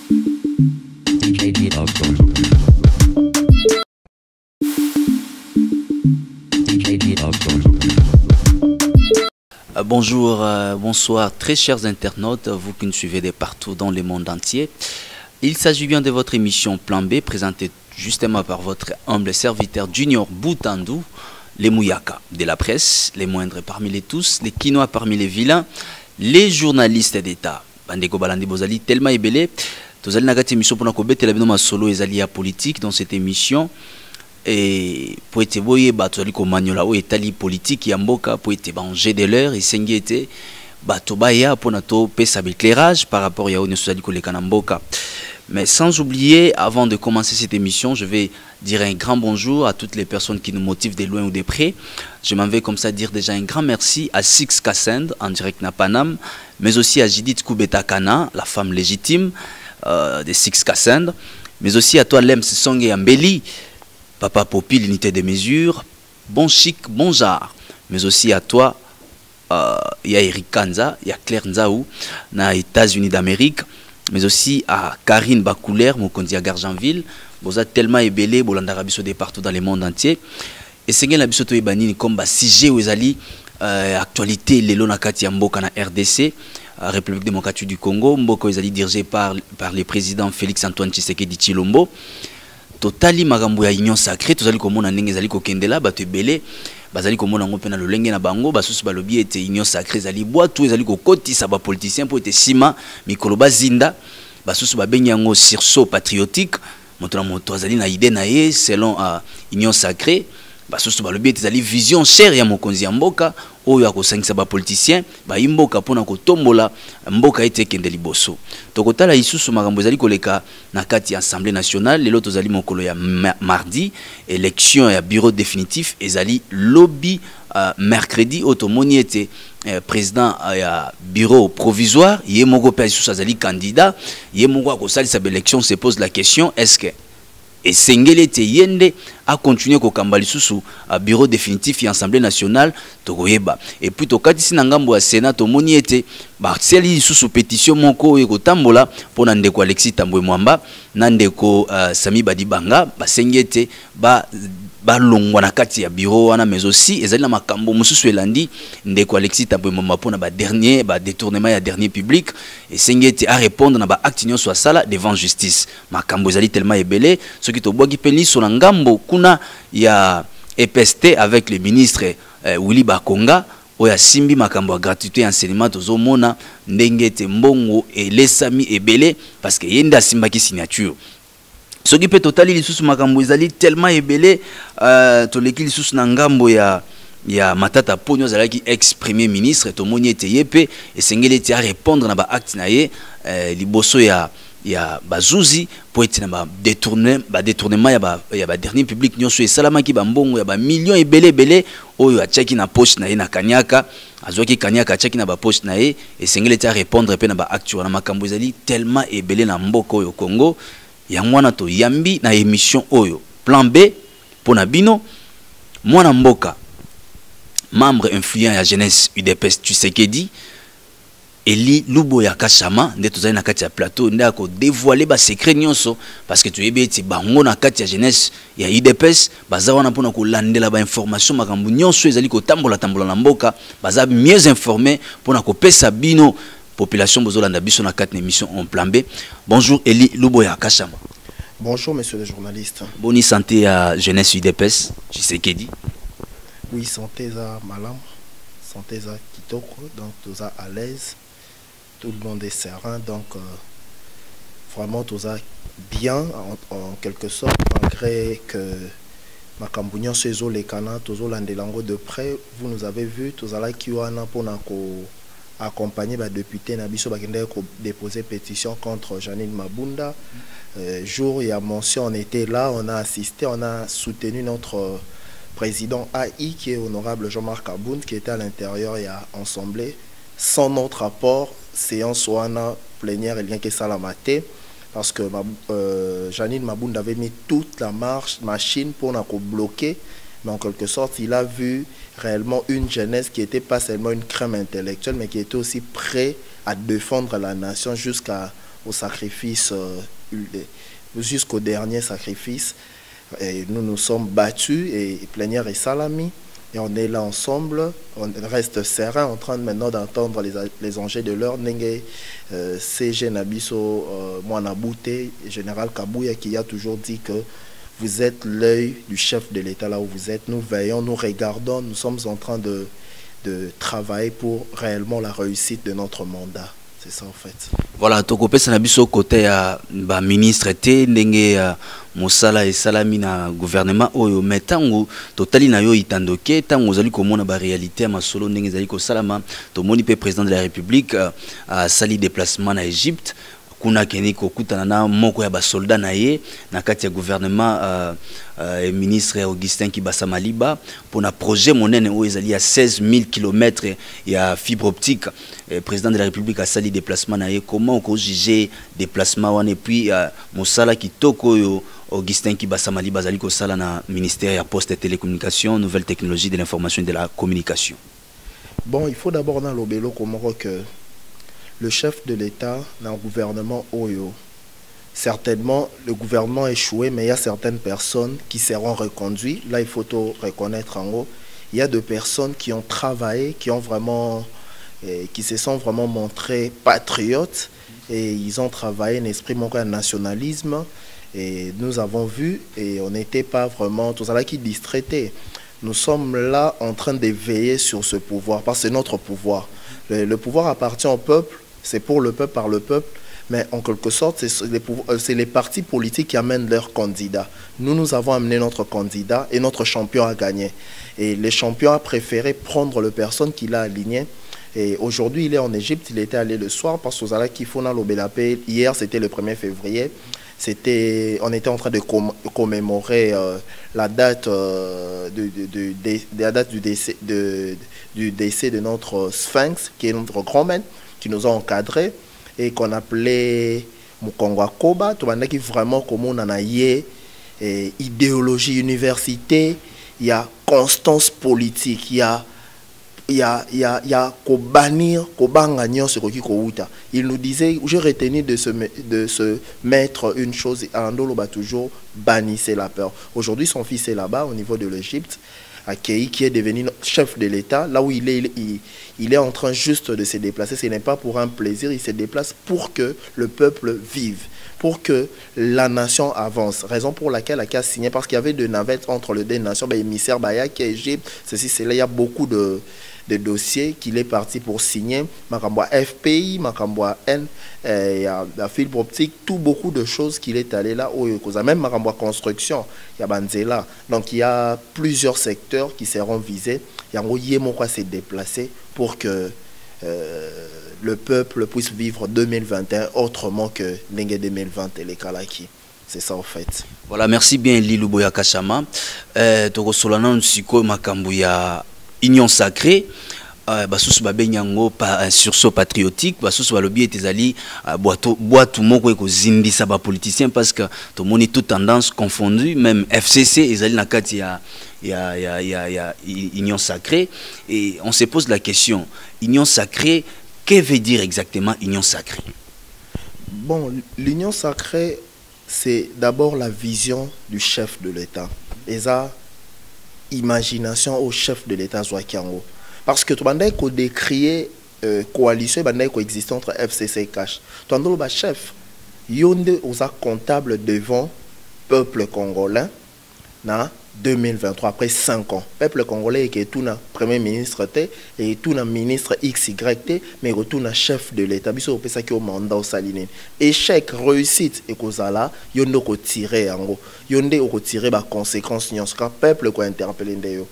DJ Doctor. DJ Doctor. Bonjour, bonsoir, très chers internautes, vous qui nous suivez de partout dans le monde entier. Il s'agit bien de votre émission Plan B, présentée justement par votre humble serviteur Junior Boutandou, les Mouyaka de la presse, les moindres parmi les tous, les Quinois parmi les vilains, les journalistes d'État. Bandeko Balandi Bozali, tellement ébélé. Tozali nagati émission pour nous la bino solo ezali politique dans cette émission. Et pour être boye batoli ko maniola o etali politique ya mboka pour être banger de l'heure et sengete batobaya pour nato pesa éclairage par rapport ya onesali ko lekana mboka. Mais sans oublier, avant de commencer cette émission, je vais dire un grand bonjour à toutes les personnes qui nous motivent de loin ou de près. Je m'en vais comme ça dire déjà un grand merci à Six Kassend en direct na Panam, mais aussi à Judith Koubetakana, la femme légitime de Six Kassend, mais aussi à toi Lem Song et Ambeli, Papa Popi, l'unité de mesure, bon chic, bon genre, mais aussi à toi, il y a Eric Kanza, il y a Claire Nzaou, na États-Unis d'Amérique, mais aussi à Karine Bakouler, mon condi à Garjanville, vous êtes tellement ébélé, vous l'avez rabisso de partout dans le monde entier. Et c'est que l'abissoto ebani comme bah sujet où ezali actualité les lonakati ya mboka na RDC, République démocratique du Congo, mboka ezali dirigé par le président Félix Antoine Tshisekedi Tshilombo. Totali magambo ya union sacrée, tozali komona ndenge ezali kokendela bato ebele. Bazali komona ngo pena lolenge na bango basusu balobi ete union sacrée ezali boitou ezali kokotisa ba politicien po ete sima mikolo bazinda basusu babengi yango sursaut patriotique moto na moto azali na idée na ye selon union sacrée basusu balobi ete ezali vision chère ya mokonzi ya mboka oyo akosangisa ba politicien ba imboka pona kotombola mboka ete kende liboso tokotala isusu makambo ezali koleka na kati ya Assemblée nationale lelo tozali mokolo ya mardi élection ya bureau définitif ezali lobby mercredi otomoni ete président ya bureau provisoire ye moko pe isusu azali candidat ye moko akosalisa ba élection se pose la question est-ce que et Sengele te yende a continué ko kambali susu à bureau définitif et Assemblée nationale tokoyeba et puis tokatisi na ngambo ya Sénat tomoni ete ba seli susu pétition moko e ko tambola pona ndeko Alexis Tambwe Mwamba na ndeko Sami Badibanga ba sengete ba longwa na kati ya bureau wana mais aussi ezali na makambo mususu elandi ndeko Alexis Tambwe Mwamba pona ba détournement ya dernier public et sengete a répondre na ba acte nyonso sala devant justice makambo ezali tellement ebele ce qui to boki peli sur na ngambo kuna ya EPST avec le ministre Willy Bakonga oya simbi makambo ya gratuité enseignement tozomona ndenge te mbongo elesami ebele parce que yenda simbaki signature ce qui peut totali lisusu makambo ezali tellement ebele toleki lisusu na ngambo ya Matata Ponyo zalaki ex premier ministre tomoni ete yepe esengeli te a répondre na ba acte na ye liboso ya bazuzi pour être na détournement ya ba dernier public nyonso esalamaki ba mbongo ya ba millions ebele oyo achaki na poche na ye na kanyaka azwaki kanyaka achaki na ba poche na ye esengeli te a répondre pe na ba acte na makambo ezali tellement ebele na mboka oyo Congo yango wana to yambi na émission oyo plan B pona bino mwana mboka membre influent ya jeunesse UDPS Tshisekedi Eli Lubo ya Kashama nde tozali na kati ya plateau nde ako dévoiler ba secret nyonso parce que toyebi eti bango na kati ya jeunesse ya UDPS baza wana pona ko landela ba information makambo nyonso ezali ko tambola na mboka baza mieux informé pona ko pesa bino population bozolanda biso na kati na émission en plan B. Bonjour Eli Lubo ya Kashama. Bonjour messieurs les journalistes. Boni santé à jeunesse UDPS Tshisekedi. Oui, santé à malam, santé à kitoko, donc tous à l'aise. Tout le monde est serein, donc vraiment tous à bien en quelque sorte, malgré que Makambunyan Sezo les Kana, tous l'andelango de près, vous nous avez vu, tous à la Kiwana pour accompagner le député Nabiso Bakende déposer pétition contre Janine Mabunda. Jour et à mention, on était là, on a assisté, on a soutenu notre président AI qui est honorable Jean-Marc Abound qui était à l'intérieur et à Assemblée. Sans notre apport, séance ouana plénière et lien que ça la maté parce que Janine Mabound avait mis toute la machine pour nous bloquer, mais en quelque sorte il a vu réellement une jeunesse qui n'était pas seulement une crème intellectuelle mais qui était aussi prêt à défendre la nation jusqu'au sacrifice, jusqu'au dernier sacrifice. Et nous nous sommes battus et plénière et salami. Et on est là ensemble, on reste serein en train maintenant d'entendre les enjeux de l'heure. Nenge CG Nabiso Mwanabouté, général Kabouya, qui a toujours dit que vous êtes l'œil du chef de l'État là où vous êtes. Nous veillons, nous regardons, nous sommes en train de travailler pour réellement la réussite de notre mandat. C'est ça en fait. Voilà, tokopé sanabiso côté à ministre té ndenge mosala et salami na gouvernement oyo metango totali na yo itandoke tango zali komona ba réalité ma solo ndenge zali ko salama to moni pe président de la République a sali déplacement na Égypte kuna keni ko kutana na moko ya ba soldat na ye na kati ya gouvernement ministre Augustin Kibasa Maliba pour un projet monene où il y a 16 000 km il y a fibre optique. Le président de la République a sali déplacement na ye comment on juger déplacement et puis mosala kitoko yo Augustin Kibasa Maliba zali ko sala na ministère ya poste et télécommunications, nouvelles technologies de l'information et de la communication. Bon, il faut d'abord dans l'obélo comment que le chef de l'État dans le gouvernement Oyo, certainement le gouvernement a échoué, mais il y a certaines personnes qui seront reconduites. Là, il faut tout reconnaître en haut. Il y a deux personnes qui ont travaillé, qui ont vraiment, qui se sont vraiment montrés patriotes et ils ont travaillé un esprit un nationalisme. Et nous avons vu et on n'était pas vraiment tout ça qui distraitait. Nous sommes là en train de veiller sur ce pouvoir parce que c'est notre pouvoir. Le pouvoir appartient au peuple. C'est pour le peuple, par le peuple, mais en quelque sorte, c'est les partis politiques qui amènent leurs candidats. Nous avons amené notre candidat et notre champion a gagné. Et le champion a préféré prendre le personne qu'il a aligné. Et aujourd'hui, il est en Égypte, il était allé le soir parce que qu'il faut dans l'Obélapé. Hier, c'était le 1er février. On était en train de commémorer la date, du décès de notre Sphinx, qui est notre grand-mère, qui nous a encadrés et qu'on appelait Mukongwa Koba. Tout le monde qui vraiment comme on en a idéologie université, il y a constance politique, il y a ko bannir, ko bangagnon sur qui ko uta. Il nous disait, j'ai retenu de se mettre une chose, Andolo va toujours bannissait la peur. Aujourd'hui, son fils est là-bas au niveau de l'Égypte. Akei, qui est devenu chef de l'État, là où il est en train juste de se déplacer. Ce n'est pas pour un plaisir, il se déplace pour que le peuple vive, pour que la nation avance. Raison pour laquelle il a signé, parce qu'il y avait des navettes entre les deux nations, ben, émissaire Bayak et Égypte, ceci, c'est là, il y a beaucoup de dossiers qu'il est parti pour signer. Makamboa FPI, Makamboa N, la fibre optique, tout beaucoup de choses qu'il est allé là, même Makamboa construction, il y a Banzela. Donc il y a plusieurs secteurs qui seront visés. Il y a un quoi s'est déplacé pour que le peuple puisse vivre 2021 autrement que Nengue 2020 et les Kalaki. C'est ça en fait. Voilà, merci bien Lilou Boya Kachama. Toko Solana Nsiko Makambuya Union sacrée, basusu babenyango pa un sursaut patriotique, basusu balobi etezali boitou moko eko zindisa ba politicien parce que tout le monde est toute tendance confondue, même FCC ezali na kati ya Union sacrée et on se pose la question, Union sacrée, que veut dire exactement Union sacrée? Bon, l'Union sacrée c'est d'abord la vision du chef de l'État. Et ça imagination au chef de l'État Zouakiango. Parce que tu vas décrier coalition qui existe entre FCC et Cash. Tu vas chef, yonde aux comptable devant peuple congolais na 2023 après 5 ans. Peuple congolais qui est tout na premier ministre et tout na ministre XYT mais tout na chef de l'État. Biso opé ça qui au mandat au saline. Échec réussite et kozala yonde ko tirer ango. Yonde ko tirer ba conséquences nyons ka peuple ko interpeller ndeyo.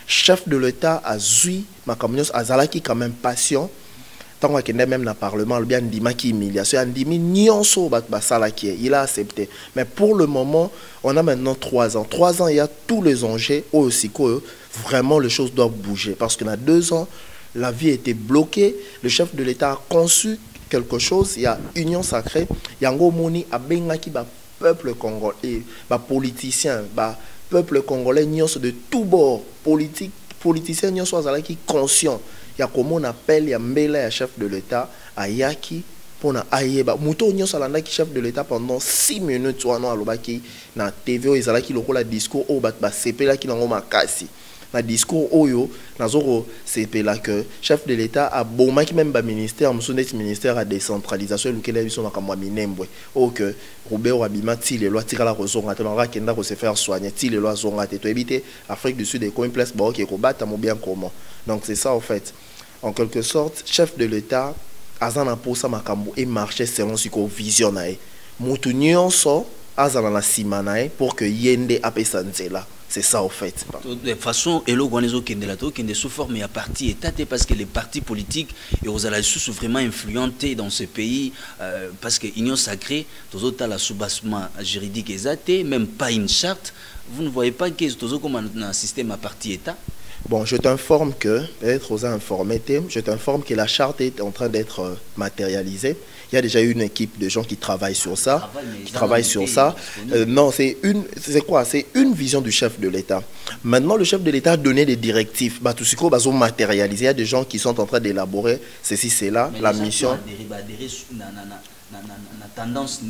Chef de l'État a zui makamnyos azala qui quand même passion. Tant qu'il est même dans le Parlement, il a accepté. Mais pour le moment, on a maintenant 3 ans. 3 ans, il y a tous les enjeux aussi que vraiment les choses doivent bouger. Parce qu'il y a 2 ans, la vie était bloquée. Le chef de l'État a conçu quelque chose. Il y a Union sacrée. Il y a un moni à Bengaki, peuple congolais, politicien, peuple congolais, de tous bords, politiciens, qui conscient. Il y a comme on appelle, il y a Mbela, chef de l'État, ayaki pona ayeba muto nyo salanda ki chef de l'état pendant 6 minutes wana alobaki na TV ezalaki lokola discours o bat ba sepela ki nango makasi na discours oyo nazoko sepela que chef de l'état a bomaki même ba ministère musunet ministère à décentralisation lukela biso makamwa minembwe o que Robert Wabima ti le loi tikala kozonga te na kenda ko se faire soigner ti le loi zonga te to éviter Afrique du Sud et coin place ba ko bata mo bien comment donc c'est ça en fait en quelque sorte chef de l'état azana posa makambo et marcher selon ce qu'on visionnaire mutu nyonso azana la simanae pour que yende apesa nzela. C'est ça en fait. De toute façon, Elo Guanezo Kendelato qui est sous forme à parti étaté parce que les partis politiques et aux alaïsous sont vraiment influentés dans ce pays parce que l'union sacrée, tous autres la soubassement juridique exacté, même pas une charte. Vous ne voyez pas que tous comme un système à parti état. Bon, je t'informe que, peut-être aux informés, je t'informe que la charte est en train d'être matérialisée. Il y a déjà une équipe de gens qui travaillent sur ça. Non, c'est quoi? C'est une vision du chef de l'État. Maintenant, le chef de l'État a donné des directives. Tout ce qu'on va matérialiser. Il y a des gens qui sont en train d'élaborer ceci, cela, la mission. Tendance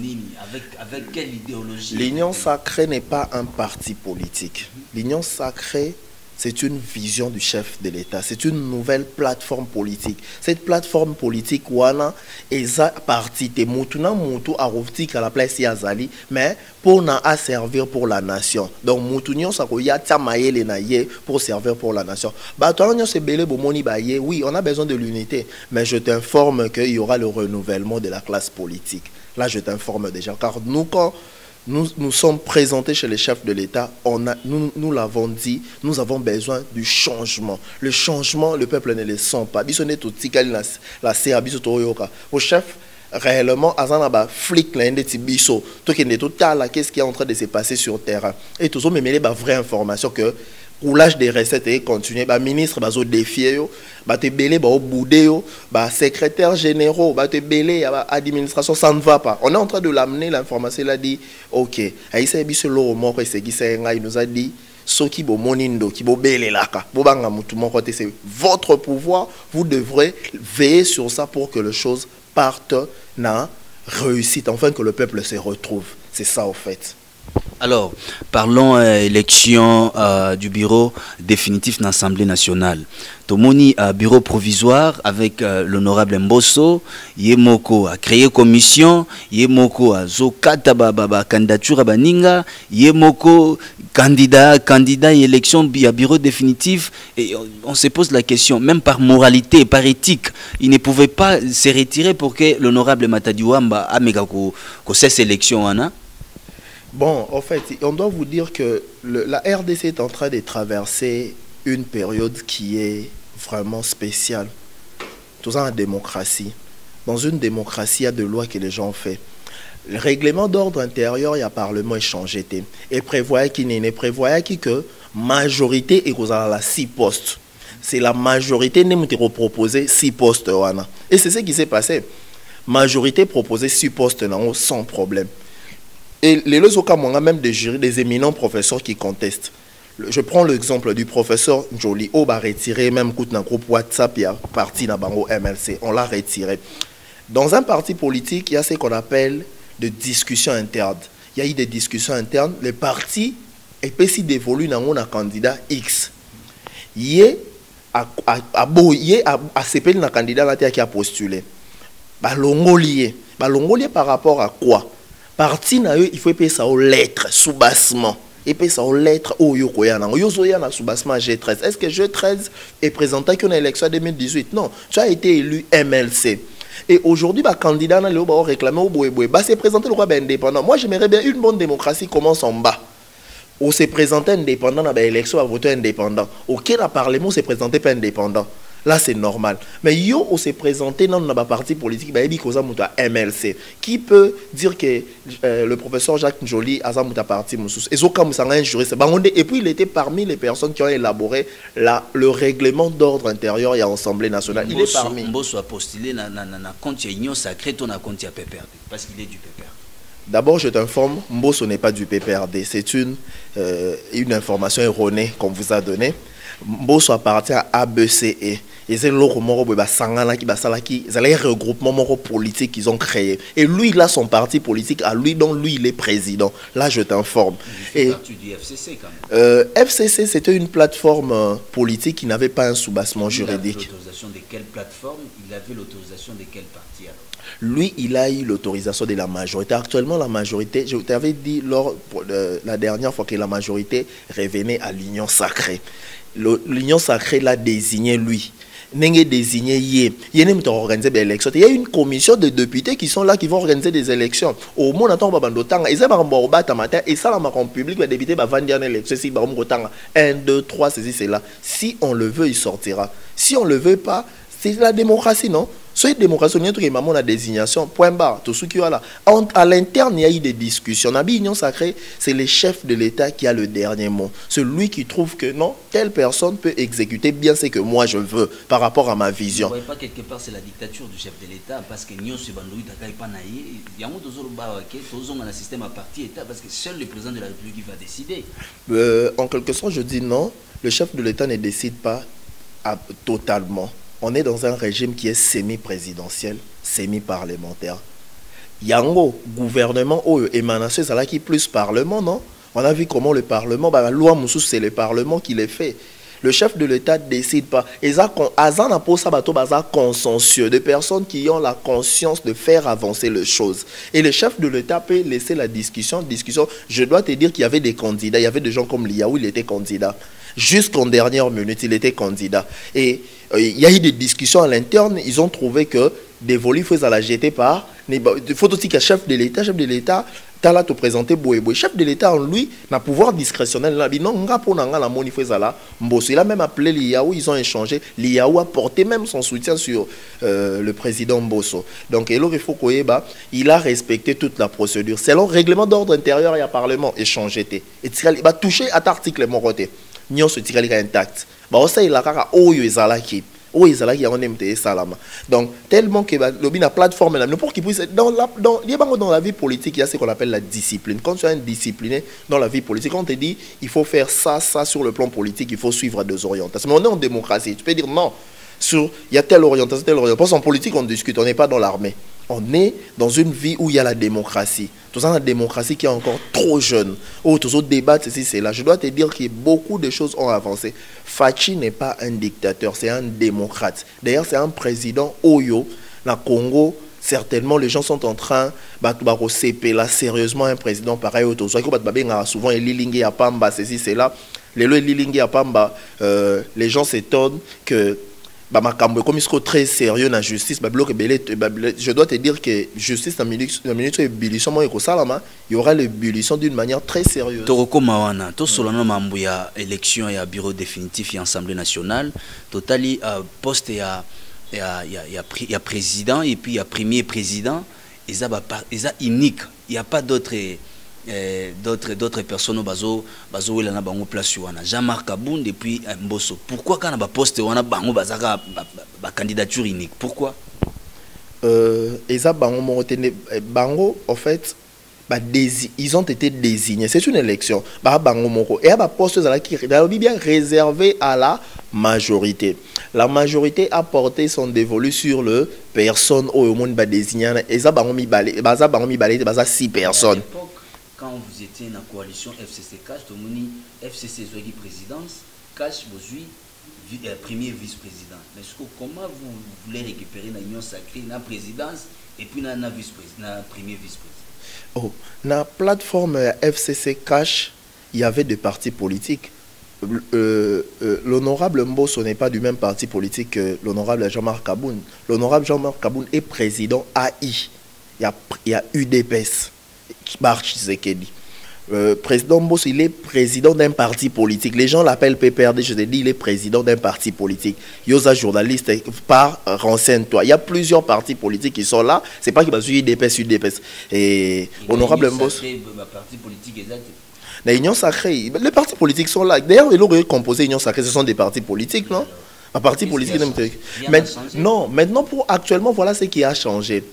avec quelle idéologie? L'Union sacrée n'est pas un parti politique. L'Union sacrée, c'est une vision du chef de l'État. C'est une nouvelle plateforme politique. Cette plateforme politique, wana, eza parti te mutuna mutu arovtik à la place yazali, mais pour na à servir pour la nation. Donc mutunyon sakoya tamaye na ye pour servir pour la nation. Batonyo se belé bomoni baye. Oui, on a besoin de l'unité, mais je t'informe qu'il y aura le renouvellement de la classe politique. Là, je t'informe déjà, car nous quand nous sommes présentés chez les chefs de l'État, nous l'avons dit, nous avons besoin du changement. Le changement, le peuple ne le sent pas. Au chef, réellement, azanaba flic l'un des tibiso, tout qu'est-ce qui est en train de se passer sur le terrain. Et tout ça, mais mêler la vraie information que roulage des recettes et continuer ba ministre bazo défier yo ba te belé ba boudé yo ba secrétaire généraux ba te belé ya administration ça ne va pas. On est en train de l'amener l'information, il a dit OK aïssa biso lo moko esegisa nga, il nous a dit soki bo monindo ki bo belé laka bo banga mutu moko te, c'est votre pouvoir, vous devrez veiller sur ça pour que les choses partent na réussite, enfin que le peuple se retrouve. C'est ça en fait. Alors, parlons élection du bureau définitif de l'Assemblée nationale. Tomoni bureau provisoire avec l'honorable Mbosso, Yemoko a créé commission, Yemoko a zokata baba candidature baninga, Yemoko candidat élection à bureau définitif, et on se pose la question, même par moralité, par éthique, il ne pouvait pas se retirer pour que l'honorable Matadiwamba amega ko cesse élection ana. Bon, en fait, on doit vous dire que la RDC est en train de traverser une période qui est vraiment spéciale. Tout ça en démocratie. Dans une démocratie, il y a des lois que les gens ont fait. Le règlement d'ordre intérieur, il y a Parlement échangé. Et prévoyait qu'il n'est prévoyait que majorité est à 6 postes. C'est la majorité qui a proposé 6 postes. Et c'est ce qui s'est passé. Majorité proposée 6 postes sans problème. Et les cas, on a même des jurys, des éminents professeurs qui contestent. Je prends l'exemple du professeur Njoli. On va retirer même un groupe WhatsApp, il y a parti dans le MLC. On l'a retiré. Dans un parti politique, il y a ce qu'on appelle des discussions internes. Il y a eu des discussions internes. Le parti est aussi dévolu dans un candidat X. Il y a CP un candidat qui a postulé. Balongolier par rapport à quoi? Parti na il faut payer ça aux lettres sous-bassement et payer ça aux lettres au yokoyana yozoyana sous-bassement G13. Est-ce que G13 est présenté qu'une élection 2018? Non, tu as été élu MLC. Et aujourd'hui, le candidat n'a pas réclamé au Bouéboué. C'est présenté le roi indépendant. Moi, j'aimerais bien une bonne démocratie commence en bas. Ou s'est présenté indépendant dans l'élection à voter indépendant. Auquel le Parlement s'est présenté pas indépendant. Là, c'est normal. Mais yo, on s'est présenté dans notre parti politique, MLC. Qui peut dire que le professeur Jacques Njoli a un parti moussous? Et puis, il était parmi les personnes qui ont élaboré le règlement d'ordre intérieur et à l'Assemblée nationale. Il est parmi. Mbosso a postulé dans compte Union sacrée, ton compte PPRD, parce qu'il est du PPRD. D'abord, je t'informe, Mbosso n'est pas du PPRD. C'est une information erronée qu'on vous a donnée. Mbosso appartient à ABCE. Et c'est le regroupement politique qu'ils ont créé. Et lui, il a son parti politique à lui, dont lui, il est président. Là, je t'informe. Et du FCC, quand même. FCC, c'était une plateforme politique qui n'avait pas un soubassement juridique. Il avait l'autorisation de quelle plateforme? Il avait l'autorisation de quel parti alors? Lui, il a eu l'autorisation de la majorité. Actuellement, la majorité, je t'avais dit la dernière fois que la majorité revenait à l'Union sacrée. L'Union sacrée l'a désigné lui. N'engé désigné il y a une commission de députés qui sont là, qui vont organiser des élections. Au moins, on attend et ça, la public, les députés vont vendre une élection. 1, 2, 3, c'est là. Si on le veut, il sortira. Si on ne le veut pas, c'est la démocratie, non? Soit démocratie, il y a la désignation, point barre, tout ce qui est là. À l'interne, il y a eu des discussions. Dans l'Union sacrée, c'est le chef de l'État qui a le dernier mot. C'est lui qui trouve que non, telle personne peut exécuter bien ce que moi je veux par rapport à ma vision. Vous ne voyez pas quelque part, c'est la dictature du chef de l'État parce que nous, c'est il y a un système à partir État parce que seul le président de la République va décider. En quelque sorte, je dis non, le chef de l'État ne décide pas totalement. On est dans un régime qui est semi-présidentiel, semi-parlementaire. Yango, gouvernement, émanation, c'est là qui plus parlement, non? On a vu comment le parlement, la loi Moussous, c'est le parlement qui les fait. Le chef de l'État ne décide pas. Et ça, consensueux, de personnes qui ont la conscience de faire avancer les choses. Et le chef de l'État peut laisser la discussion. Je dois te dire qu'il y avait des candidats. Il y avait des gens comme Liaou, il était candidat. Jusqu'en dernière minute, il était candidat. Et il y a eu des discussions à l'interne. Ils ont trouvé que des volets faisaient la jeter par. Il faut aussi qu'un chef de l'État, tu as là te présenter Boé. Chef de l'État, en lui, n'a pouvoir discrétionnel. Il a même appelé Liaou, ils ont échangé. Liaou a porté même son soutien sur le président Mbosso. Donc, il faut il a respecté toute la procédure. Selon le règlement d'ordre intérieur, il y a parlement échangé. Et il va toucher à l'article Moroté. Nyon se tire intact. Il a donc tellement que la plateforme pour qu'il puisse dans la vie politique, il y a ce qu'on appelle la discipline. Quand tu es indiscipliné dans la vie politique, on te dit il faut faire ça sur le plan politique, il faut suivre des orientations. Mais on est en démocratie, tu peux dire non, il y a telle orientation, parce qu'en politique on discute, on n'est pas dans l'armée. On est dans une vie où il y a la démocratie. Tout ça, la démocratie qui est encore trop jeune. Tout ça, débat, ceci, c'est là. Je dois te dire que beaucoup de choses ont avancé. Fachi n'est pas un dictateur, c'est un démocrate. D'ailleurs, c'est un président Oyo. La Congo, certainement, les gens sont en train de CP là, sérieusement, un président pareil. Souvent, il a Pamba, ceci, c'est là. Les gens s'étonnent que comme il est très sérieux dans la justice, je dois te dire que justice dans la minute ébullition, il y aura l'ébullition d'une manière très sérieuse. Toroko Mawana, to solano mambuya élection et bureau définitif et assemblée nationale, totali poste il y a président et puis il y a premier président, et ça unique, il n'y a pas d'autres personnes bazo na bango place wana Jean-Marc Aboun depuis Mbosso. Pourquoi quand on a poste wana bango bazaka ba candidature unique? Pourquoi bango en fait ils ont été désignés. C'est une élection. Et à poste qui est bien réservé à la majorité. La majorité a porté son dévolu sur le personne au monde désigné. Et ça bango mi balé 6 personnes. Quand vous étiez dans la coalition FCC Cash, tout le monde FCC Zouagi présidence, Cash Bozui premier vice-président. Mais comment vous voulez récupérer la union sacrée, la présidence et puis la premier vice-président? Oh, dans la plateforme FCC Cash, il y avait des partis politiques. L'honorable Mbosso n'est pas du même parti politique que l'honorable Jean-Marc Aboun. L'honorable Jean-Marc Aboun est président AI. Il y a UDPS. Président Mbosso, il est président d'un parti politique. Les gens l'appellent PPRD, je te dis, il est président d'un parti politique. Yosa journaliste, renseigne-toi. Il y a plusieurs partis politiques qui sont là. C'est pas qu'il va suivre UDPS. Et honorable Mbosso. Parti politique exact. La Union sacrée, les partis politiques sont là. D'ailleurs, ils ont composé l'Union sacrée, ce sont des partis politiques, non? Un parti politique. Non, maintenant, actuellement, voilà ce qui a changé.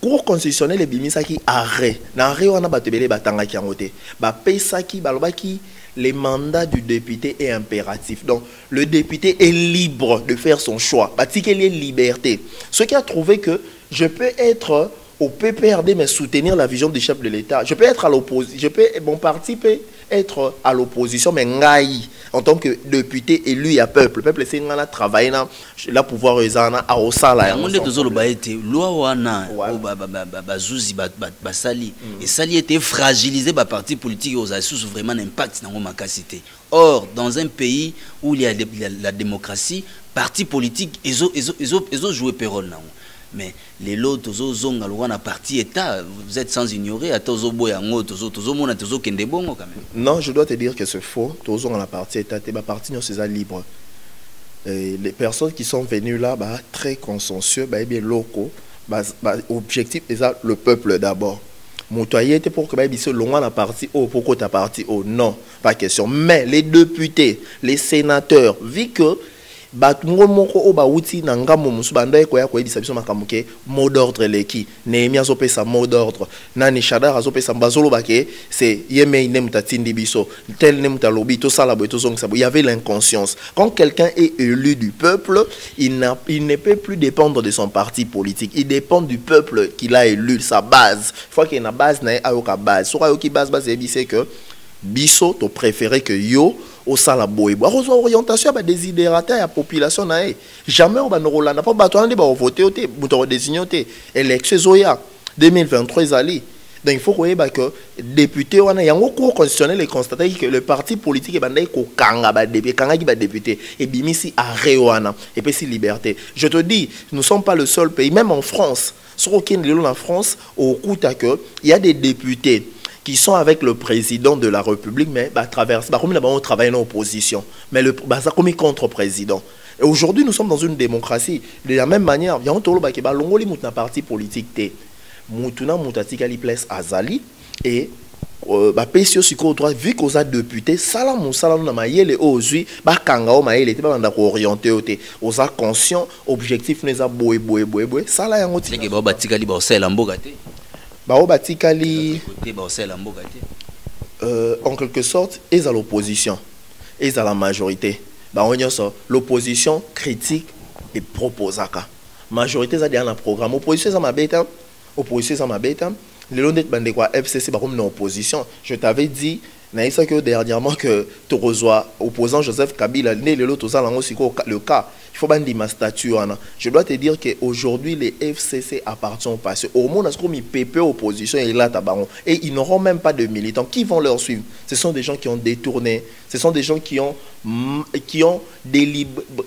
Cour constitutionnelle et bimisa qui arrêt. Dans arrêt on a battu batanga qui a voté. Ba pesa qui balobaki le mandat du député est impératif. Donc, le député est libre de faire son choix. Il y a liberté. Ce qui a trouvé que je peux être au PPRD, mais soutenir la vision du chef de l'État. Je peux être à l'opposition. Mon parti peut être à l'opposition, mais en tant que député élu à peuple. Le peuple, c'est un travail là pouvoir à Osala. Et Sali était fragilisé par parti politique aux assus vraiment un impact dans ma capacité. Or, dans un pays où il y a la démocratie, parti politique, ils ont joué pérole. Mais les lots, à parti État, vous êtes sans ignorer, non, je dois te dire que c'est faux. Tous la partie État, la partie non, c'est libre. Les personnes qui sont venues là, très consensueux, bien locaux, objectif c'est le peuple d'abord. Motoyer pour que ce loin la partie haut, pourquoi ta partie haut, non, pas question. Mais les députés, les sénateurs, vu que mot d'ordre leki Nehemia azopesa mot d'ordre nani Shadar azopesa mbazolo bake c'est yeme nemtatindi biso tel nemtalobi to sala boito zong sabo. Il y avait l'inconscience. Quand quelqu'un est élu du peuple, il ne peut plus dépendre de son parti politique. Il dépend du peuple qu'il a élu, sa base. Il faut qu'il y ait une base na ayoka base. Sur ayoki base c'est que biso to préféré que yo au salaboy bo reçoit orientation ba désidérateur ya population na jamais on ba no rolanda pas ba to ande ba voter oté muto désigner oté élection zoya 2023 ali. Donc il faut que député wana yango cour constitutionnel et constater que le parti politique est bandai ko kanga ba député kanga ki ba député et bimisi arrêt wana et puis si liberté. Je te dis, nous sommes pas le seul pays, même en France, sur aucun lieu en France au coup que il y a des députés qui sont avec le président de la République, mais on travaille en opposition. Mais le contre-président. Et aujourd'hui, nous sommes dans une démocratie. De la même manière, il y a un parti politique. Moutuna Moutatika li place Azali. Et vu qu'on a député, salam salam na mayele ozui ba kangao mayele te ba banda ko orienter ote oza conscient objectif neza boy sala yango ti ke ba batika li ba osela mboka te ba batika li en quelque sorte ils à l'opposition ils à la majorité ba onyoso l'opposition critique et proposaka majorité ça dans le programme opposition ça mabeta les lois de quoi FCC par contre en opposition. Je t'avais dit naïsa que dernièrement que tu reçois opposant Joseph Kabila le cas il faut bandi ma statut. Je dois te dire qu'aujourd'hui les FCC appartiennent au passé. Au monde a mis PP opposition et là tabaron et ils n'auront même pas de militants qui vont leur suivre. Ce sont des gens qui ont détourné, ce sont des gens qui ont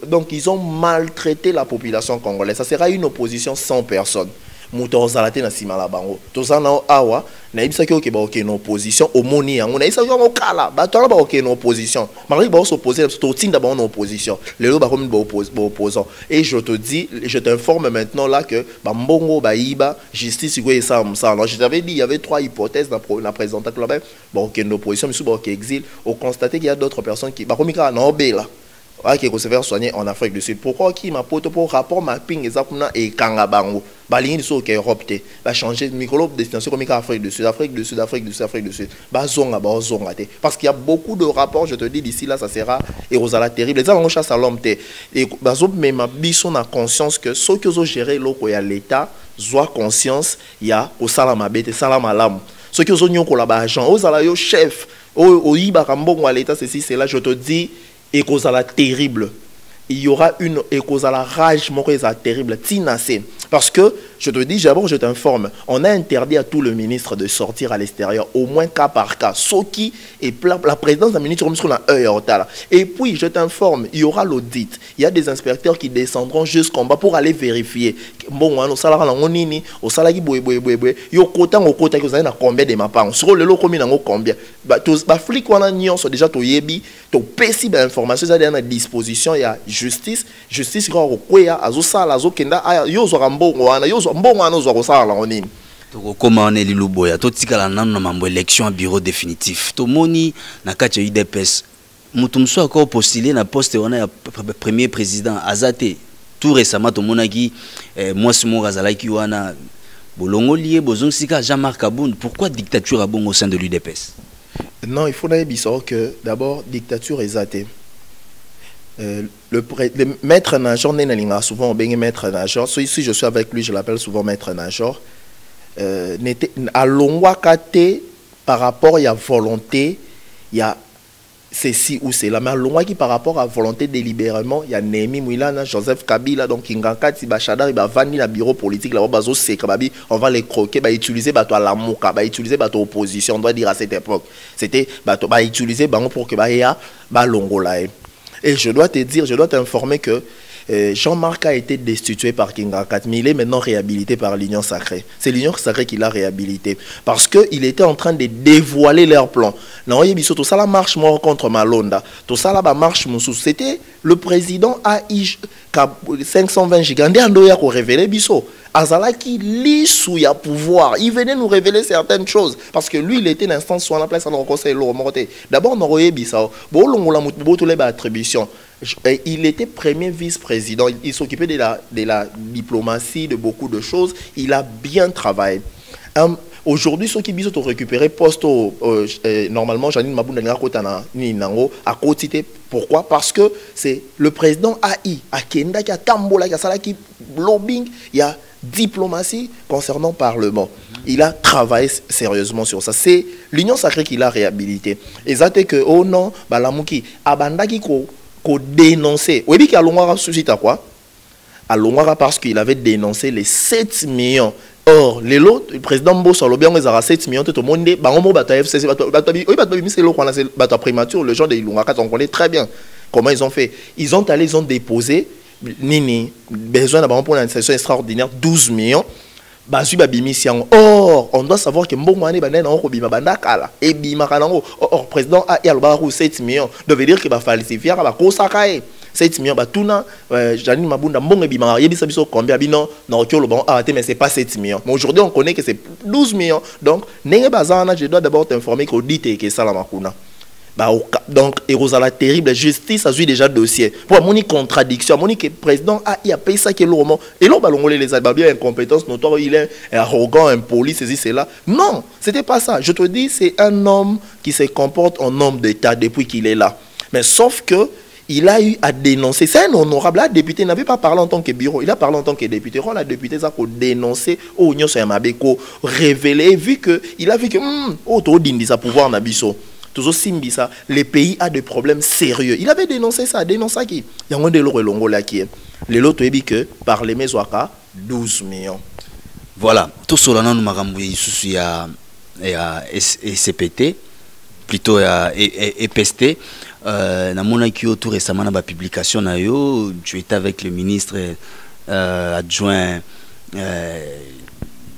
donc ils ont maltraité la population congolaise. Ça sera une opposition sans personne. Moutozalate na simala bango tozana awa na ibisa ki okeba ok na opposition omoni yango na isa yango kala batala ba ok na opposition mari ba s'opposer to tinda ba na opposition lelo ba comme ba opposant et je te dis je t'informe maintenant là que ba mbongo ba iba justice ko esa msa. Alors je t'avais dit il y avait trois hypothèses na présentation là ba ok na opposition mais ba ok exil au constater qu'il y a d'autres personnes qui ba komika na obela qui se faire soigner en Afrique du Sud. Pourquoi qui m'a pote pour rapport mapping exactement et Kangabango baligni so que Europe te va changer micro destination comme Afrique du Sud ba zonga te parce qu'il y a beaucoup de rapports. Je te dis d'ici là ça sera et Rosala terrible les gens chasse à l'homme te et bazo même biso na conscience que ceux qui ont géré l'oko ya l'état soit conscience ya au salama bete salama lam ceux qui ont nyoko la ba agent ozala yo chef o yiba kambongo à l'état ceci c'est là je te dis et cause à la terrible. Il y aura une et cause à la rage terrible. Parce que, je te dis, d'abord, je t'informe, on a interdit à tout le ministre de sortir à l'extérieur, au moins cas par cas. Soki et la présidence d'un ministre comme sur et puis, je t'informe, il y aura l'audit. Il y a des inspecteurs qui descendront jusqu'en bas pour aller vérifier. Bon, on salaire on nini, au salaire qui yo kota que vous avez combien de mapas. Sur le lot combien combien. Tous les flics on a nion sont déjà to yebi, to pesi d'informations ça à disposition. Il y a justice quoi quoi azo sala azo kenda yo zo mbongo wana yo zo mbongo wana zo sala on nini. Comment on est Liluboya, tout ce qu'on a dans élection à bureau définitif. Tout moni na kacha UDPS. Mutumso encore postulé na poste on a premier président Azate. Tout récemment tout monaki moi c'est mon Razala qui wana bolongo lié bozong sika Jean-Marc Aboun. Pourquoi dictature à bon au sein de l'UDPS? Non, il faut dire que d'abord, dictature est athée. Le maître nageur n'est souvent bien maître nageur. Si je suis avec lui, je l'appelle souvent maître nageur. À l'ongwakate par rapport à la volonté, il y a ceci ou cela. Mais à l'ongwaki par rapport à la volonté délibérément, il y a Némi Mouilana, Joseph Kabila, donc Ingakati, Bachadar, il va venir le bureau politique, là, on va les croquer, utiliser à la mouka, utiliser à l'opposition, on doit dire à cette époque. C'était utiliser pour que l'ongola. Et je dois te dire, je dois t'informer que Jean-Marc a été destitué par Kingakat, mais il est maintenant réhabilité par l'Union Sacrée. C'est l'Union Sacrée qui l'a réhabilité. Parce qu'il était en train de dévoiler leur plan. Non, tout ça la marche moi contre Malonda. Tout ça la marche Moussou. C'était le président AI 520 gigandé Andoya qui révélé Bisso. Azala qui lit sous ya pouvoir. Il venait nous révéler certaines choses. Parce que lui, il était l'instance sur la place dans le conseil. D'abord, on aurait Bissau. Attribution. Il était premier vice-président. Il s'occupait de la diplomatie, de beaucoup de choses. Il a bien travaillé. Aujourd'hui, ceux qui ont récupéré poste normalement, Janine Mabounda à côté. Pourquoi? Parce que c'est le président AI, à Kenda, qui a Tambola, qui a Salaki, lobbying, il y a diplomatie concernant le Parlement. Il a travaillé sérieusement sur ça. C'est l'Union Sacrée qui l'a réhabilité. Et ça fait que, oh non, Balamouki, Abandaki ko dénoncé. Oui, il a Longwara suscite à quoi? À Longwara parce qu'il avait dénoncé les 7 millions. Or, le président Mbosso a bien 7 millions tout le monde dit FCC c'est prématuré, les gens de Longwara on connaît très bien comment ils ont fait. Ils ont déposé nini besoin d'avoir pour une session extraordinaire 12 millions. Or, on doit savoir que or, président a 7 millions. Ça veut dire qu'il va falsifier, il va 7 millions. Janine Mabunda, mais c'est pas 7 millions. Mais aujourd'hui, on connaît que c'est 12 millions. Donc, je dois d'abord t'informer qu'on dit que ça la makuna. Donc, et la terrible justice a eu déjà dossier. Pour mon contradiction, mon président a payé ça qui est lourd. Et là, les Albabiens incompétence notoire, il est arrogant, impoli, ceci, cela. Non, c'était pas ça. Je te dis, c'est un homme qui se comporte en homme d'État depuis qu'il est là. Mais sauf que il a eu à dénoncer. C'est un honorable. Là, député n'avait pas parlé en tant que bureau. Il a parlé en tant que député. La député a dénoncé au Union Soyamabeko, révélé, vu que il a vu que sa pouvoir n'abisso. Toujours Simbisa, le pays a des problèmes sérieux. Il avait dénoncé ça, dénoncé qui. Il y a un de l'eau là qui est. Le lot dit que par les Mezouaka, 12 millions. Voilà. Tout cela, nous avons il y a SCPT, plutôt EPST. Dans mon accueil tout récemment dans la publication, tu étais avec le ministre adjoint.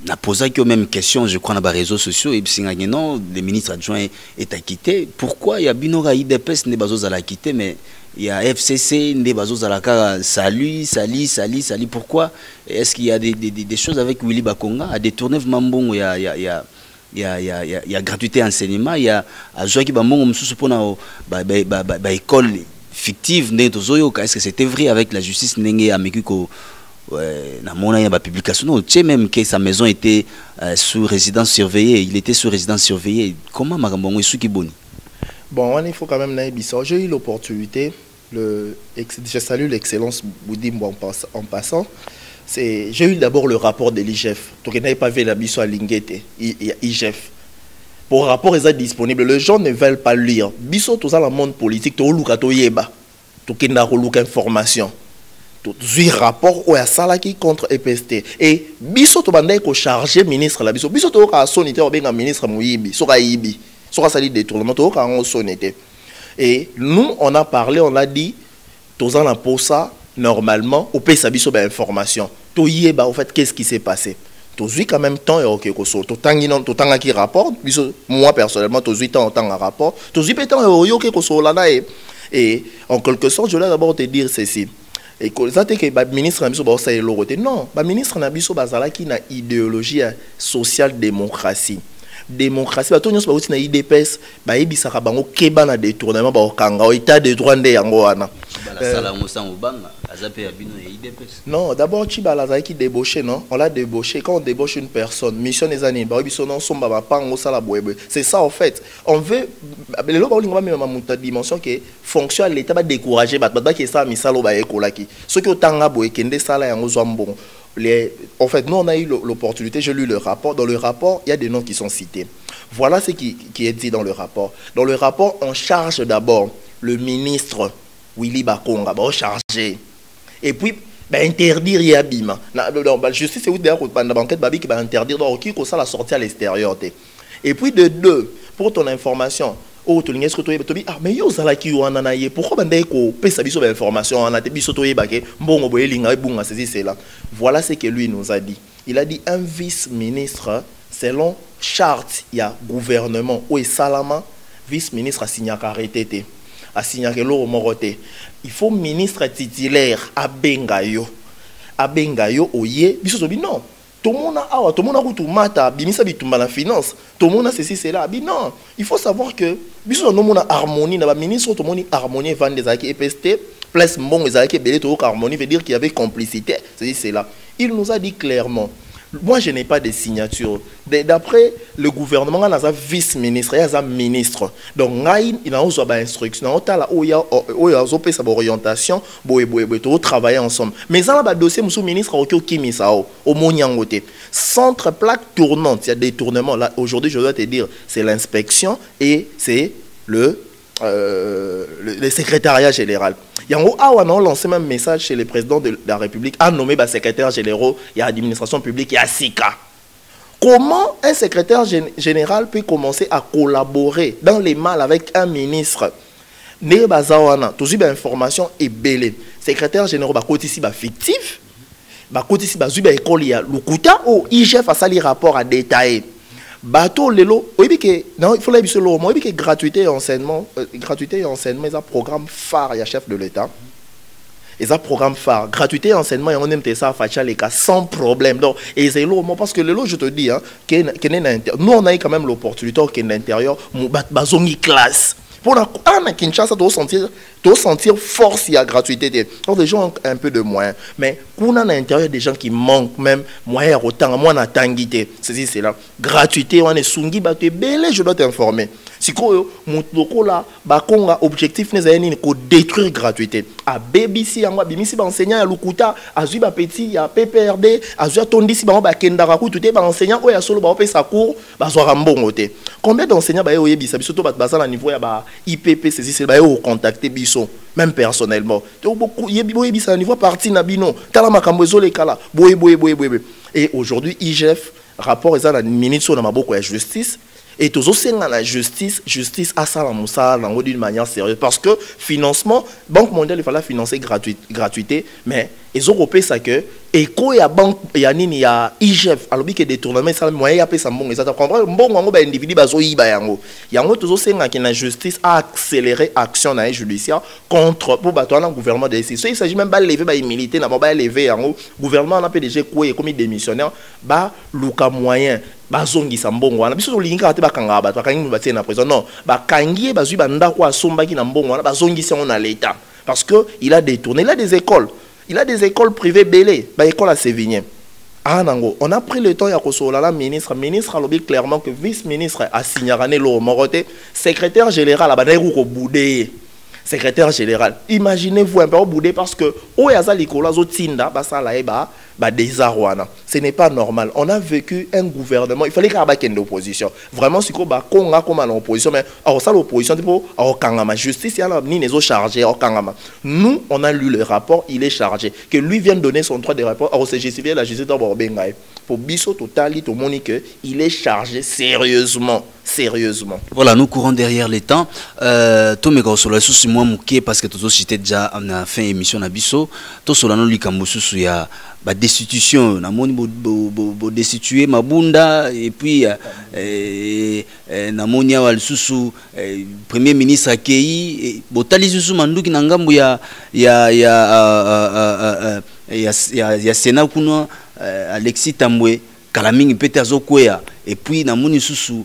n'a posé que même question, je crois, dans les réseaux sociaux, et puis non, le ministre adjoint est acquitté. Pourquoi il y a Binora IDPS n'est pas à la quitter, mais il y a FCC n'est pas à la salut. Pourquoi? Est-ce qu'il y a des choses avec Willy Bakonga à détourner Mambon? Il y a gratuité enseignement, il y a Joaki Bambon, école fictive, est-ce que c'était vrai avec la justice Nenge à Mekiko? Il y a publication, tu sais même que sa maison était sous résidence surveillée, il était sous résidence surveillée. Comment Magambongo est sous Kiboni? Bon, il faut quand même j'ai eu l'opportunité, je salue l'excellence Boudim en passant. J'ai eu d'abord le rapport de l'IGF. Donc, il n'avait pas vu la mission à Linguete, IGF. Pour le rapport, il est disponible. Les gens ne veulent pas lire. Biso, tout ça, le monde politique, tout le monde yeba. Tout le monde information. Tout le rapport où il y a ça qui contre EPST. Et biso, tout le monde est chargé ministre. Biso, tout le monde est sonité, un ministre Mouyibi. Sora Ibi. Sora Sali détournement, tout le monde est sonité. Et nous, on a parlé, on a dit, tout le monde pour ça. Normalement, au pays s'habille sur l'information. Tout y est, en fait, qu'est-ce qui s'est passé? Tout y quand même temps et ok, tout temps qui rapporte. Moi personnellement, tout y temps un rapport. Tout y peut temps et ok, et en quelque sorte, je voulais d'abord te dire ceci. Et que ça que le ministre Nabiso ba ça non, le ministre Nabiso bazala qui na idéologie social démocratie. Démocratie ba tonyo ba uti na IDPS ba ebisaka bango keba na détournement ba okanga état de droit nde yango wana. Non, d'abord, Chibala qui débauché, non? On l'a débauché. Quand on débauche une personne, mission des années, c'est ça en fait. On veut. Dimension qui fonction l'État va décourager. En fait, nous on a eu l'opportunité, j'ai lu le rapport. Dans le rapport, il y a des noms qui sont cités. Voilà ce qui est dit dans le rapport. Dans le rapport, on charge d'abord le ministre Willy Bakonga, chargé. Et puis, interdire Yabima. Justice, c'est où d'ailleurs l'enquête qui va interdire la sortie à l'extérieur. Et puis, de deux, pour ton information, mais pourquoi voilà ce que lui nous a dit. Il a dit un vice-ministre, selon charte, il y a gouvernement, ou Salama, vice-ministre a signé arrêté. A signé Moroté. Il faut ministre titulaire à Bengayo. À Bengayo, oye, non. Tout le monde a tout le monde a tout mata, bimisa bitumba la finance. Tout le monde a ceci cela. Non, il faut savoir que biso no mona harmonie na ba ministre tout le monde harmonie vend des acquis EPST plus bon les acquis belé tout harmonie veut dire qu'il y avait complicité. C'est là. Il nous a dit clairement. Moi, je n'ai pas de signature. D'après le gouvernement, il y a un vice-ministre, il y a un ministre. Donc, il y a une instruction. Il y a une orientation pour travailler ensemble. Mais il y a un dossier, le ministre au Monyangote. Centre plaque tournante, il y a des tournements. Là, aujourd'hui, je dois te dire, c'est l'inspection et c'est le secrétariat général. Il y a lancé un message chez le président de la République à nommer le secrétaire général, il y a l'administration publique, il y a SICA. Comment un secrétaire général peut commencer à collaborer dans les mal avec un ministre? Toujours l'information est belle. Secrétaire général, c'est fictif. Il y a le IGF a sali rapport à détailler. Bateau lelo, il faut que gratuité et enseignement, c'est un programme phare, il y a chef de l'État. Et ça programme phare, gratuité et enseignement, et on aime ça les cas sans problème. Donc, et c'est l'eau, parce que le lot, je te dis, nous on a eu quand même l'opportunité qu'à l'intérieur, nous classe. Pour la Kinshasa, tu sentir force, il y a gratuité. Donc, les gens ont un peu de moyens. Mais qu'on a à l'intérieur des gens qui manquent même moyens autant, moi, on a tanguité. C'est là. Gratuité, on est sungi, je dois t'informer. Si mon là, objectif n'est pas détruire gratuité. À BBC, BBC, enseignant à Lukuta, à Zuba Petit, à PPRD, à Zuba Tondi, si à Kendaraku, tout est enseignant, ou à solo, sa cours, combien d'enseignants, surtout à niveau IPP, c'est contacter Bisso, même personnellement. Niveau parti Nabino, et aujourd'hui, IGF, rapport à la ministre de la justice. Et tous aussi dans la justice à ça d'une manière sérieuse. Parce que financement, Banque mondiale, il fallait financer gratuité, mais les Européens, ça que, et quand il y a Banque, il y a IGF, alors qu'il y a des tournements, ça moyen, il y a ça bon, et ça comprend, bon, individu, il y a tous aussi dans la justice à accélérer l'action judiciaire contre, pour battre le gouvernement de l'État. Il s'agit même pas de lever les militaires, pas de lever, le gouvernement a PDG, comme démissionnaire, le moyen. Bazongi sambongo wana biso linga ate bakanga ba bakangi batie na prison non bakangi bazui banda kwa somba ki na mbongo wana bazongi si on a l'état parce que il a détourné, il a des écoles privées belé ba école à Sévigné. Ah nango on a pris le temps ya kosola la ministre a lobby clairement que vice-ministre a signé lo moroté secrétaire général a banaïru ko boudé secrétaire général imaginez-vous un peu au boudé parce que o yaza likola zo tinda basala eba ce n'est pas normal. On a vécu un gouvernement. Il fallait qu'il y ait une opposition. Vraiment, si on a comme l'opposition, mais ça l'opposition, la justice, il y a des chargés. Nous, on a lu le rapport, il est chargé. Que lui vienne donner son droit de rapport au CGCV, la justice de Borbengaï. Pour Bisso Total, tout le monde il est chargé sérieusement. Voilà, nous courons derrière les temps. Tout sur la sous moi mouké parce que tout cité déjà en a fin émission na Bisso. Tout sur la non likambusu ya ba destitution na moni bo destituer mabunda et puis na moni wa lisusu premier ministre akei botali lisusu manduki na ngambu ya Sénat kuno Alexis Tambwe Kalaming peut azokwea et puis na moni susu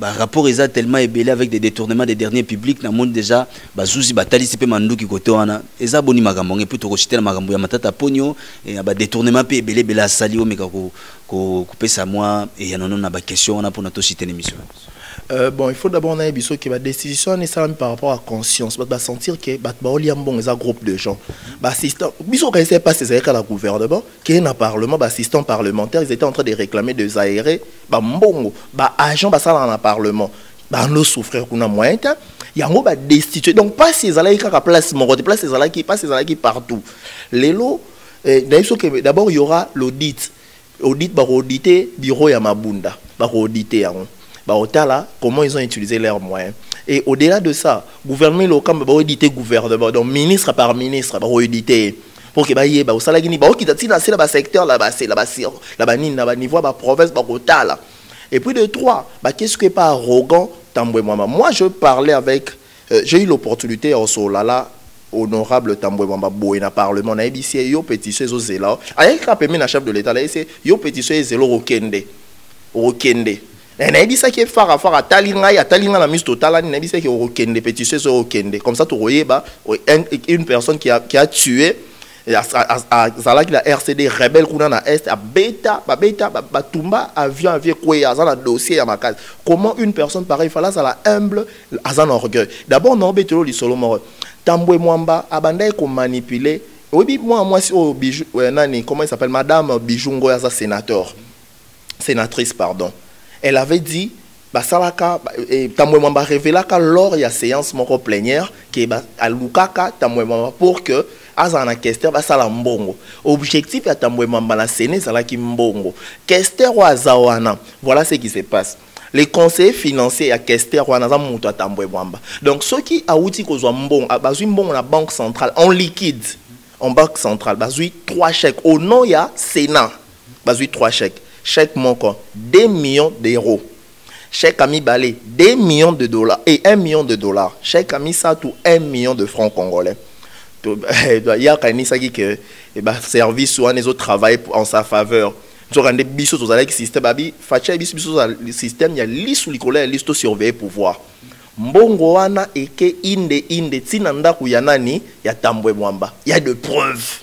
rapport est tellement ébélé avec des détournements des derniers publics na monde déjà bazuzi batali sipe manduki côté wana eza boni magambo et puis to kochitela magambo ya matata ponyo et ba détournement pe ébélé bela sali o meka ko pesa moi et ya non na ba question on a pour notre citer l'émission. Bon, il faut d'abord on a besoin que la décision est ça par rapport à conscience, bah sentir que bah il y a un bon groupe de gens, bah assistant, biso quand c'est pas ces avec la gouvernement, qui est dans parlement, bah assistant parlementaire, ils étaient en train de réclamer des aérés, bah mbongo, bah agent bah ça dans le parlement, bah nous souffrir qu'on a moyen temps, il y a un bah destitué, donc pas ces alliés qui à place mon côté, place ces alliés qui pas ces alliés qui partout, les lots, d'abord il y aura l'audit bah auditer bureau ya mabunda, bah auditer comment ils ont utilisé leurs moyens. Et au-delà de ça, gouvernement local va auditer gouvernement, donc ministre par ministre va auditer pour que baie ba osala gini ba okita tina c'est là secteur là-bas niveau ba province ba kotala. Et puis de trois, bah qu'est-ce que pas arrogant Tambwe Mwamba. Moi je parlais avec j'ai eu l'opportunité en solala honorable Tambwe Mwamba boy na parlement na ABC yo pétition zo zela. Avec rappeler na chef de l'état là c'est yo pétition zelo okende. Na ebisa ki fara talinga na mise totale na ebisa ki okende pétition so okende comme ça to royeba une personne qui a tué zala ki la RCD rebelle kuna na est a beta tumba avion kwea za na dossier ya makaz. Comment une personne pareille fala ça la humble azan orgueil. D'abord non betelo li solo mort Tambwe Mwamba abandai ko manipuler. Oui moi si au bijou nani comment il s'appelle madame Bijungo ya sénatrice pardon. Elle avait dit basalaka Tambwe Mwamba révélaka lors il y a séance moko plénière que alukaka Tambwe Mwamba pour que azana Kester basala mbongo. Objectif ya Tambwe Mwamba na Séné salaki mbongo. Kester wa zawana. Voilà ce qui se passe. Les conseillers financiers à Kester wana za mutu à Tambwe Mwamba. Donc ceux qui a outi kozwa mbongo bazui mbongo na banque centrale en liquide en banque centrale bazui 3 chèques au nom ya Sénat. Bazui 3 chèques. Chèque monco 2 millions d'euros. Chèque ami balé 2 millions de dollars et 1 million de dollars. Chèque ami ça tout 1 million de francs congolais. Il y a que service ou les autres travaillent en sa faveur. Nous avons des bisous aux alliés système babi facha bisous le système il y a liste ou l'école liste surveiller pouvoir. Mbongo wana eke inde tinanda kuyanani ya Tambwe Mwamba. Il y a de preuves.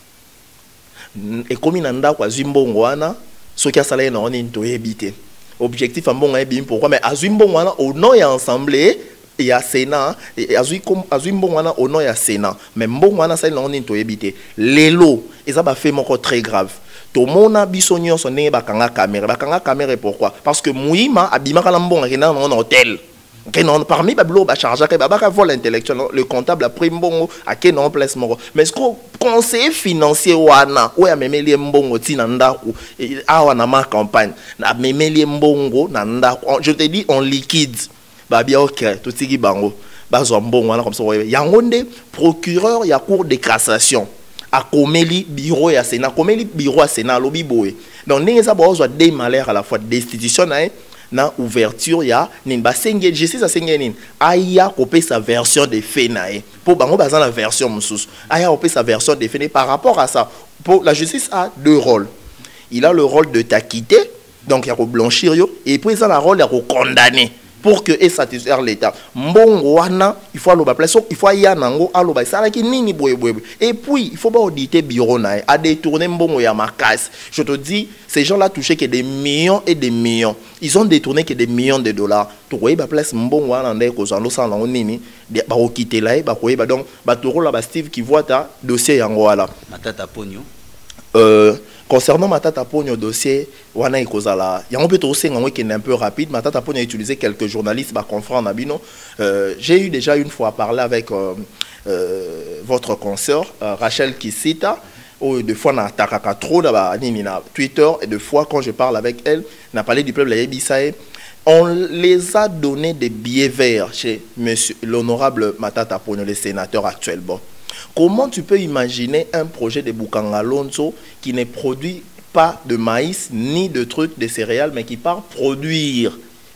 Et comme inanda kwa zimbongo wana ce qui a salé non into habité. Objectif en bon et bien pourquoi mais azumbongo wana au nom ya assemblée et à Sénat et azumbongo wana au nom ya Sénat. Mais mbongo wana ça non into habité. Les lots et ça va faire encore très grave. Tout mon abissonnion son nez bakanga caméra pourquoi parce que Mouima abimaka lambongo qui dans un hôtel. Parmi Bablo Bacharja, Babaka vol intellectuel, le comptable a pris mbongo à quel non place moro. Mais ce qu'on conseiller financier wana, ou a memeli mbongo tinanda ou awana ma campagne, na memeli mbongo nanda. Je te dis en liquide, babia ok, tout tiki bango, bazo mbongo wana comme ça. Yangonde procureur ya cour de cassation. A komeli bureau ya Sénat, komeli bureau à Sénat lobby boy. Donc n'engeza bozo des malheurs à la fois destitution na ouverture ya nin ba senge je sais ça senge nin aya kopé sa version de fait nae pour bango bazan la version mususu aya kopé sa version de fait par rapport à ça pour la justice a deux rôles. Il a le rôle de t'acquitter donc il y a blanchir yo et puis il a le rôle de condamner pour que et satisfaire l'état mbongo wana il faut aloba place il faut ya nango aloba sala ki nini boye et puis il faut pas auditer bureau nae a détourner mbongo ya makas. Je te dis ces gens-là touchaient que des millions et des millions. Ils ont détourné que des millions de dollars. Tu vois, bah place mbongo wana ndai ko zando sa na nini ba okite là ba ko ba donc ba toro la ba Steve qui voit ta dossier yango wala Matata Ponyo. Concernant Matata Ponyo dossier wana ikozala yango peut aussi ngwe qui est un peu rapide. Matata Ponyo a utilisé quelques journalistes ba confrère na bino. J'ai eu déjà une fois parlé avec votre consoeur Rachel Kisita. Deux fois na takaka trop na Twitter et deux fois quand je parle avec elle n'a parlé du peuple Yebisae. On les a donné des billets verts chez monsieur l'honorable Matata Ponyo, le sénateur actuel. Bon. Comment tu peux imaginer un projet de Bukanga Lonzo qui ne produit pas de maïs ni de trucs de céréales mais qui part produire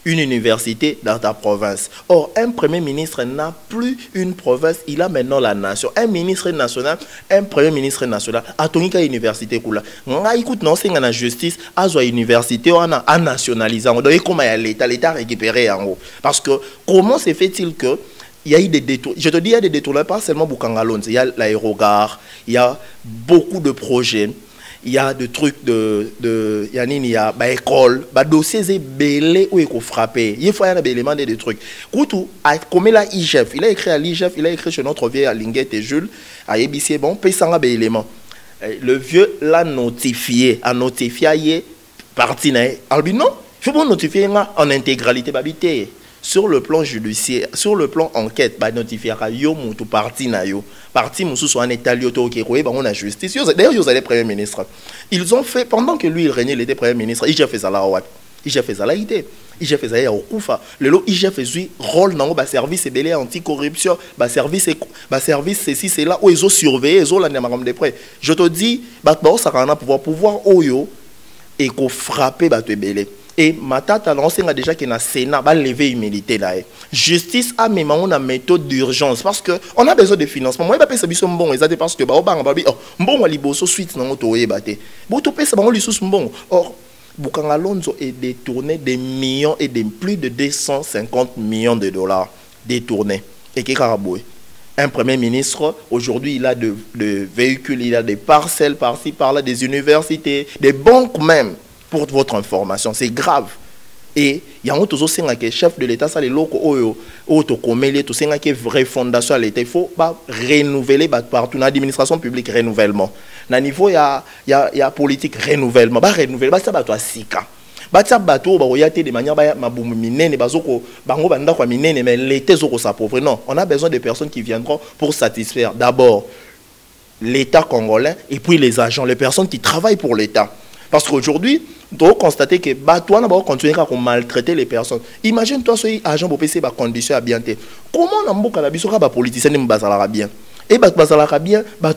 une université dans ta province. Or, un premier ministre n'a plus une province, il a maintenant la nation. Un ministre national, un premier ministre national, a toni ka université kula. Nga écoute non c'est la justice, a zo université on a nationalisant. Donc comment l'État récupéré en haut. Parce que comment se fait-il que il y a eu des détours, je te dis il y a des détours, pas seulement Bukangalon, il y a l'aérogare, il y a beaucoup de projets. Il y a des trucs il y a des écoles, des dossiers belés où il faut frapper. Il faut y avoir des éléments des trucs. Comme il a IGF, il a écrit à l'IGF, il a écrit chez notre vieux à Linguette et Jules, à EBC, bon, paye ça des éléments. Le vieux l'a notifié, a notifié parti. Alors, non, il faut notifier en intégralité. Sur le plan judiciaire, sur le plan enquête, bah notifier à yo mutu parti na yo parti musu soit en état lioto qui est on a justice. D'ailleurs ils allaient premier ministre. Ils ont fait pendant que lui il régnait, il était premier ministre. Il fait ça là ouais. Il fait ça là il fait ça au Koufa. Le lot il fait jouer rôle dans le service belé anti-corruption, service ceci c'est là où ils ont surveillé, ils ont la némaram de près. Je te dis bah ça va pouvoir oyo et qu'on frapper bah te belé. Et Matata lancé déjà que le Sénat va lever l'humilité là. Justice a même une méthode d'urgence parce que on a besoin de financement. Moi, je pense que c'est bon. Ils parce que bon, bon, liboso suite dans notre oebaté. Bon, tout pèse bon, lissus bon. Or, Bukangalonzo est détourné des millions et de plus de 250 millions de dollars détournés. Et qui caraboué. Un premier ministre, aujourd'hui, il a de véhicules, il a des parcelles par-ci, par-là, des universités, des banques même. Pour votre information, c'est grave. Et il y a un autre chef de l'État, ça les locaux, autocommélé, tout ça qui est vraie fondation à l'État. Il faut renouveler partout. Dans l'administration publique, renouvellement. Dans le niveau, il y a politique, renouvellement. Renouveler, ça va être sika. Batia bateau, il y a des manières, mais l'État s'appauvrit. Non, on a besoin de personnes qui viendront pour satisfaire d'abord l'État congolais et puis les agents, les personnes qui travaillent pour l'État. Parce qu'aujourd'hui, on doit constater que toi, on va continuer à maltraiter les personnes. Imagine-toi, ce agent pour payer des conditions à bien. Comment on a des politiciens qui sont bien? Et ils sont bien, ils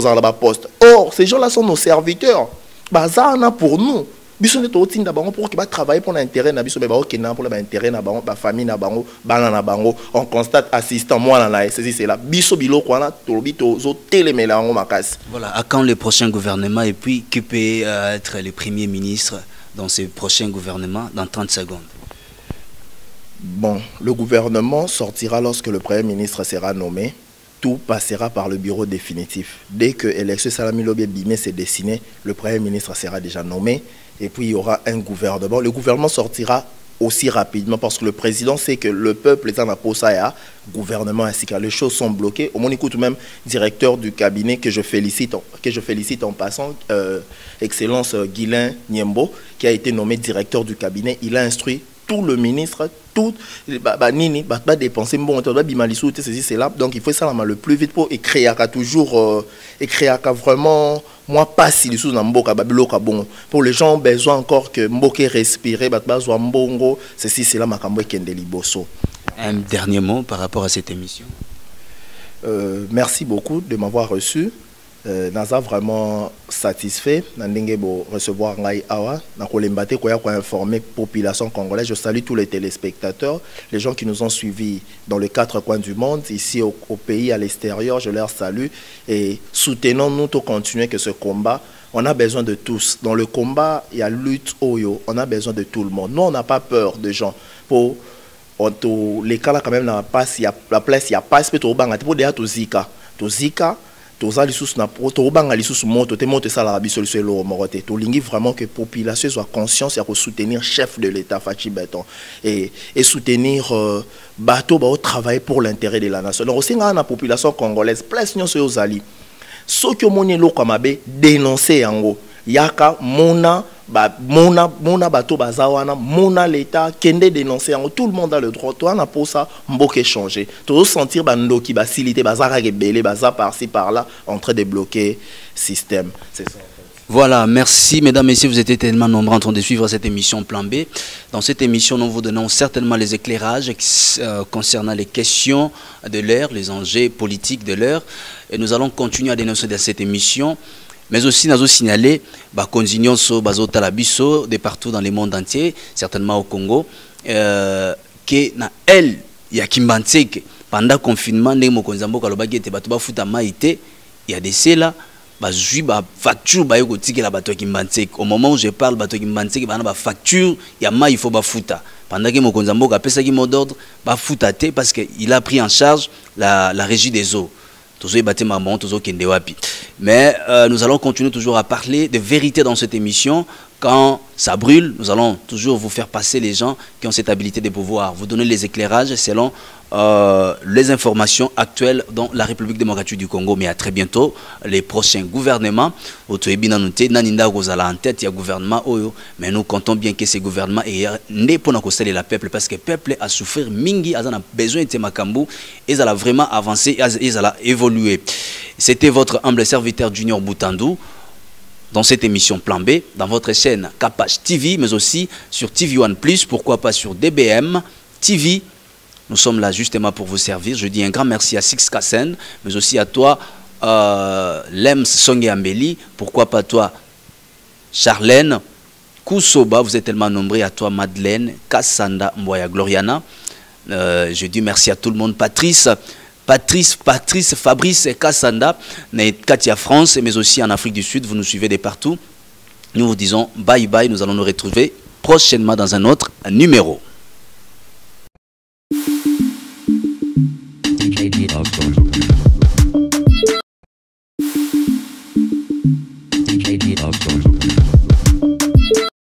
sont poste. Or, ces gens-là sont nos serviteurs. Ils sont pour nous. Ils sont pour qu'ils travaillent pour l'intérêt pour l'intérêt de la famille, on constate assistant moi c'est là. Voilà, à quand le prochain gouvernement et puis qui peut être le premier ministre dans ce prochain gouvernement dans 30 secondes? Bon, le gouvernement sortira lorsque le premier ministre sera nommé. Tout passera par le bureau définitif. Dès que l'élection Salami Lobé Bimé s'est dessinée, le premier ministre sera déjà nommé. Et puis il y aura un gouvernement. Le gouvernement sortira aussi rapidement parce que le président sait que le peuple est en aposa gouvernement ainsi que les choses sont bloquées. Au moins, écoute même directeur du cabinet que je félicite en passant, Excellence Guilain Niembo, qui a été nommé directeur du cabinet. Il a instruit tout le ministre, tout, nini, dépenser bon, c'est là. Donc il faut ça le plus vite pour écrire toujours, écrire vraiment. Moi, pas si les choses bon. Pour les gens, besoin encore que Mboke respirer, mbongo, ceci, c'est là ma bosso. Un dernier mot par rapport à cette émission. Merci beaucoup de m'avoir reçu. Naza vraiment satisfait de recevoir Ngai Awa. Informer la population congolaise. Je salue tous les téléspectateurs, les gens qui nous ont suivis dans les 4 coins du monde, ici au pays, à l'extérieur. Je leur salue et soutenons-nous pour continuer que ce combat. On a besoin de tous. Dans le combat, il y a lutte Oyo. On a besoin de tout le monde. Nous, on n'a pas peur de gens. Pour les cas là, quand même, la place, il y a pas. Pour déjà tout Zika. Vraiment que la population soit consciente de soutenir le chef de l'État, Fachi Beton, et soutenir bateau travailler pour l'intérêt de la nation. Donc, aussi, la population congolaise, place nous sur Ali. Ce que mon comme dénoncer en haut, yaka mona bateau bazawana mona l'État kende dénoncer en haut, tout le monde a le droit. Toi, on a pour ça mboke changer. Tout sentir bando qui faciliter bazara rebelle bazar par-ci par-là en train de bloquer système. C'est ça. Voilà, merci mesdames, messieurs, vous étiez tellement nombreux en train de suivre cette émission Plan B. Dans cette émission, nous vous donnons certainement les éclairages concernant les questions de l'heure, les enjeux politiques de l'heure. Et nous allons continuer à dénoncer dans cette émission Mais aussi, nous avons signalé que Bazotalabiso de partout dans le monde entier, certainement au Congo, que na elle, il y a Kimbantseke, pendant le confinement, il y a des cela. Facture au moment où je parle facture il faut pendant que Mokonzamboka a fait mot d'ordre parce qu'il a pris en charge la régie des eaux. Mais nous allons continuer toujours à parler de vérité dans cette émission. Quand ça brûle, nous allons toujours vous faire passer les gens qui ont cette habilité de pouvoir vous donner les éclairages selon les informations actuelles dans la République démocratique du Congo. Mais à très bientôt, les prochains gouvernements. Mais nous comptons bien que ces gouvernements n'est pas le peuple parce que le peuple a souffert, mingi, a besoin de Makambu, et ça a vraiment avancé, et ça a évolué. C'était votre humble serviteur Junior Boutandou dans cette émission Plan B, dans votre chaîne Capache TV, mais aussi sur TV One Plus, pourquoi pas sur DBM TV. Nous sommes là justement pour vous servir. Je dis un grand merci à Six Kassen, mais aussi à toi, Lems Songe Ambeli, pourquoi pas toi, Charlène, Koussoba, vous êtes tellement nombreux, à toi, Madeleine, Kassanda, Mboya, Gloriana. Je dis merci à tout le monde, Patrice, Fabrice et Kassanda, Katia France, mais aussi en Afrique du Sud, vous nous suivez de partout. Nous vous disons bye bye, nous allons nous retrouver prochainement dans un autre numéro. DJ Dog Zone.